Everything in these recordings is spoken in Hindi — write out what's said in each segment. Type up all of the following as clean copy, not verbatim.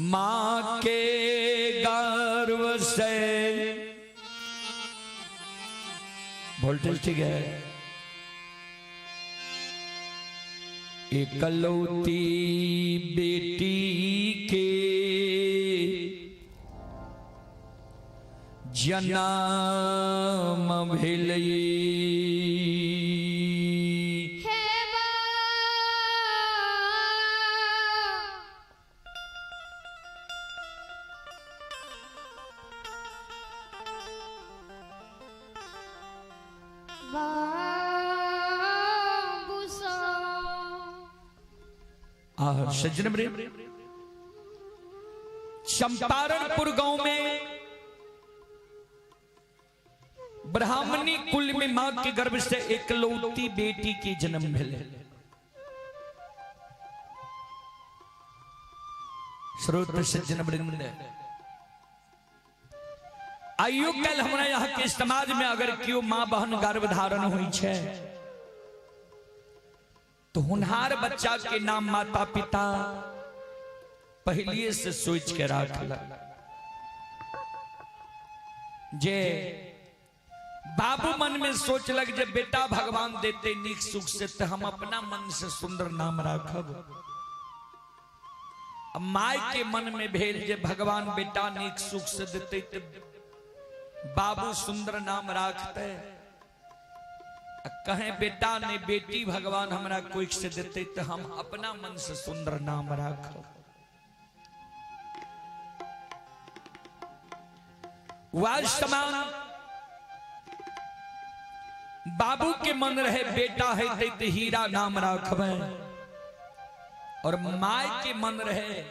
माँ के गर्भ से वोल्टेज ठीक है। एकलौती बेटी के जन्म भेलई सज्जन चंपारणपुर गांव में ब्राह्मणी कुल में मां के गर्भ से एकलौती बेटी के जन्म भेल। श्रोत सज्जन आइयो कल हमारा यहाँ के समाज में अगर क्यों मां बहन गर्भ धारण हुई है तो होनहार बच्चा के नाम माता पिता पहले से सोच के रख जे बाबू मन में सोच लग जे बेटा भगवान देते निक सुख से तो हम अपना मन से सुंदर नाम रखब। माय के मन में भेल जे भगवान बेटा निक सुख से देते तो बाबू सुंदर नाम रखते। कहे बेटा ने बेटी भगवान हमरा कोई से देते तो हम अपना मन से सुंदर नाम रखो। वास्तमान बाबू के मन रहे बेटा है तो हीरा नाम रखबे और माय के मन रहे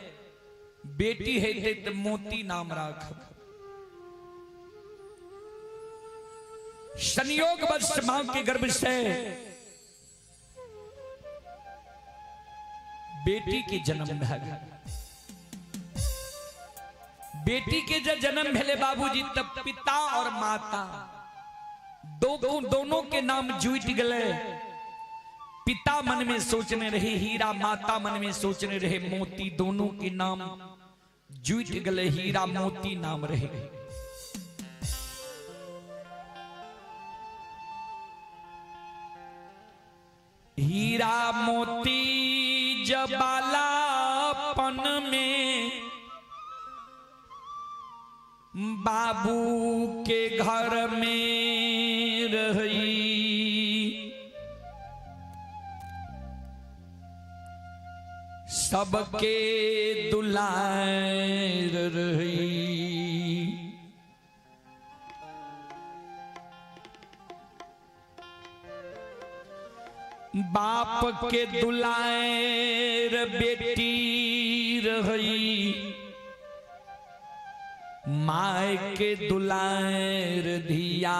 बेटी है तो मोती नाम रखबे। संयोग वर्ष मां के गर्भ से बेटी के जन्म भैल। बेटी के जब जन्म भेले बाबूजी तब पिता और माता दोनों के नाम जुट गए। पिता मन में सोचने रहे हीरा, माता मन में सोचने रहे मोती। दोनों के नाम जुट गए, हीरा मोती नाम रहे। हीरा मोती जबालापन में बाबू के घर में रही। सबके दुलार रही। बाप के दुलार बेटी रही। माय के दुलार धिया